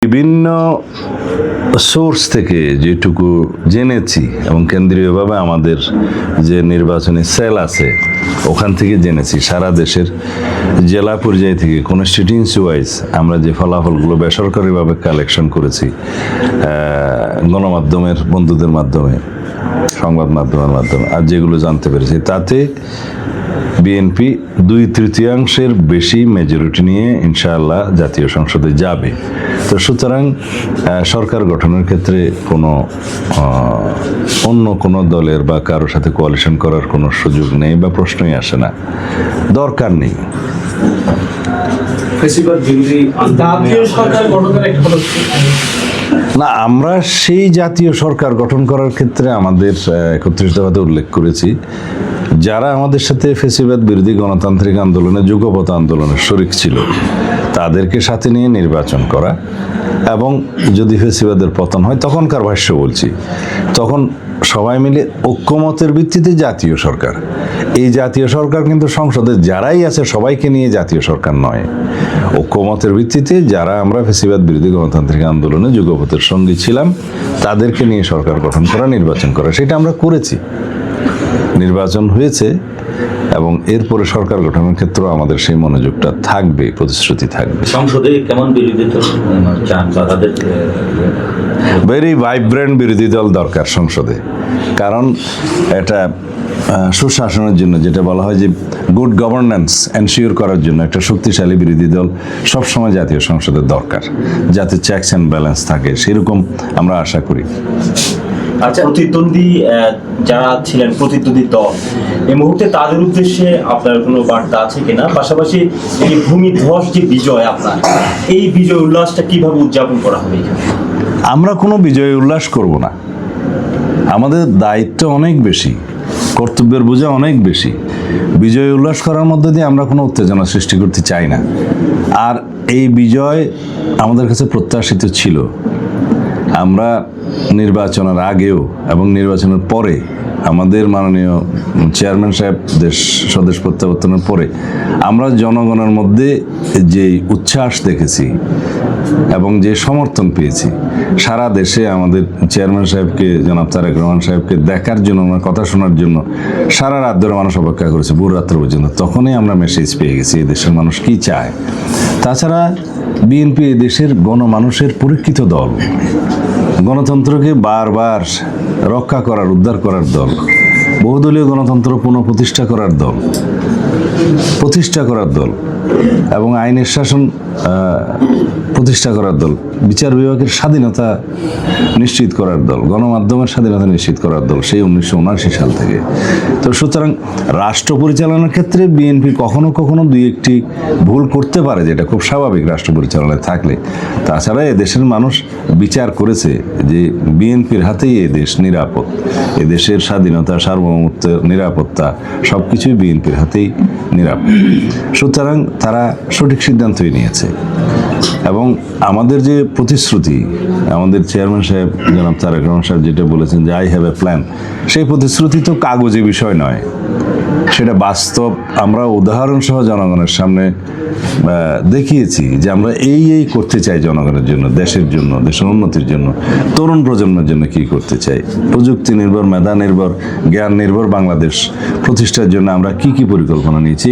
বিভিন্ন সোর্স থেকে যেটুকু জেনেছি এবং কেন্দ্রীয়ভাবে আমাদের যে নির্বাচনী সেল আছে ওখান থেকে জেনেছি সারা দেশের জেলা পর্যায় থেকে কনস্টিটিউয়েন্সি ওয়াইজ আমরা যে ফলাফলগুলো বেসরকারিভাবে কালেকশন করেছি গণমাধ্যমের বন্ধুদের মাধ্যমে, সংবাদ মাধ্যমের মাধ্যমে, আর যেগুলো জানতে পেরেছি তাতে বিএনপি 2/3 বেশি মেজরিটি নিয়ে ইনশাআল্লাহ জাতীয় সংসদে যাবে। তো সুতরাং সরকার গঠনের ক্ষেত্রে কোনো অন্য কোনো দলের বা কারোর সাথে কোয়ালিশন করার কোনো সুযোগ নেই বা প্রশ্নই আসে না, দরকার নেই। না, আমরা সেই জাতীয় সরকার গঠন করার ক্ষেত্রে আমাদের একত্রিতভাবে উল্লেখ করেছি যারা আমাদের সাথে ফ্যাসিবাদ বিরোধী গণতান্ত্রিক আন্দোলনে যুগপৎ আন্দোলনের শরিক ছিল তাদেরকে সাথে নিয়ে নির্বাচন করা, এবং যদি ফ্যাসিবাদের পতন হয় তখনকার ভাষ্য বলছি, তখন সবাই মিলে ঐক্যমতের ভিত্তিতে জাতীয় সরকার। এই জাতীয় সরকার কিন্তু সংসদে যারাই আছে সবাইকে নিয়ে জাতীয় সরকার নয়, ঐক্যমতের ভিত্তিতে যারা আমরা ফ্যাসিবাদ বিরোধী গণতান্ত্রিক আন্দোলনে যুগপথের সঙ্গী ছিলাম তাদেরকে নিয়ে সরকার গঠন করা, নির্বাচন করা, সেটা আমরা করেছি, নির্বাচন হয়েছে এবং এরপরে সরকার গঠনের ক্ষেত্রেও আমাদের সেই মনোযোগটা থাকবে, প্রতিশ্রুতি থাকবে। সংসদে কেমন বিরোধী দল চান বা তাদের ভেরি ভাইব্রেন্ট বিরোধী দল দরকার সংসদে, কারণ এটা সুশাসনের জন্য যেটা বলা হয় যে গুড গভর্নেন্স এনশিওর করার জন্য একটা শক্তিশালী বিরোধী দল সবসময় জাতীয় সংসদের দরকার, যাতে চেকস অ্যান্ড ব্যালেন্স থাকে, সেরকম আমরা আশা করি। আচ্ছা, প্রতিদ্বন্দ্বী যারা ছিলেন প্রতিদ্বন্দ্বী দল এই মুহূর্তে তাদের উদ্দেশ্যে আপনার কোনো বার্তা আছে কিনা? পাশাপাশি এই ভূমিধ্বস যে বিজয়, আপনার এই বিজয় উল্লাসটা কিভাবে উদযাপন করা হবে? আমরা কোনো বিজয় উল্লাস করব না, আমাদের দায়িত্ব অনেক বেশি, কর্তব্যের বোঝা অনেক বেশি। বিজয় উল্লাস করার মধ্যে দিয়ে আমরা কোনো উত্তেজনা সৃষ্টি করতে চাই না। আর এই বিজয় আমাদের কাছে প্রত্যাশিত ছিল। আমরা নির্বাচনের আগেও এবং নির্বাচনের পরে আমাদের মাননীয় চেয়ারম্যান সাহেব স্বদেশ প্রত্যাবর্তনের পরে আমরা জনগণের মধ্যে যে উচ্ছ্বাস দেখেছি এবং যে সমর্থন পেয়েছি, সারা দেশে আমাদের চেয়ারম্যান সাহেবকে, জনাব তারেক রহমান সাহেবকে দেখার জন্য, ওনার কথা শোনার জন্য সারা রাত ধরে মানুষ অপেক্ষা করেছে, ভোর রাত্র পর্যন্ত। তখনই আমরা মেসেজ পেয়ে গেছি এই দেশের মানুষ কি চায়। তাছাড়া বিএনপি এই দেশের গণমানুষের পরীক্ষিত দল, গণতন্ত্রকে বারবার রক্ষা করার, উদ্ধার করার দল, বহুদলীয় গণতন্ত্র পুনঃপ্রতিষ্ঠা করার দল, এবং আইনের শাসন প্রতিষ্ঠা করার দল, বিচার বিভাগের স্বাধীনতা নিশ্চিত করার দল, গণমাধ্যমের স্বাধীনতা নিশ্চিত করার দল সেই 1979 সাল থেকে। তো সুতরাং রাষ্ট্র পরিচালনার ক্ষেত্রে বিএনপি কখনো কখনো দুই একটি ভুল করতে পারে, যেটা খুব স্বাভাবিক রাষ্ট্র পরিচালনায় থাকলে। তাছাড়া এদেশের মানুষ বিচার করেছে যে বিএনপির হাতেই এ দেশ নিরাপদ, এদেশের স্বাধীনতা, সার্বভৌমত্ব, নিরাপত্তা সব কিছুই বিএনপির হাতেই নিরাপদ। সুতরাং তারা সঠিক সিদ্ধান্তই নিয়েছে। এবং আমাদের যে প্রতিশ্রুতি, আমাদের চেয়ারম্যান সাহেব জনাব তারেক রহমান সাহেব যেটা বলেছেন যে আই হ্যাভ এ প্ল্যান, সেই প্রতিশ্রুতি তো কাগজে বিষয় নয়, সেটা বাস্তব। আমরা উদাহরণ সহ জনগণের সামনে দেখিয়েছি যে আমরা এই করতে চাই জনগণের জন্য, দেশের জন্য, দেশের উন্নতির জন্য, তরুণ প্রজন্মের জন্য কি করতে চাই, প্রযুক্তি নির্ভর, মেধা নির্ভর, জ্ঞান নির্ভর বাংলাদেশ প্রতিষ্ঠার জন্য আমরা কি পরিকল্পনা নিয়েছি।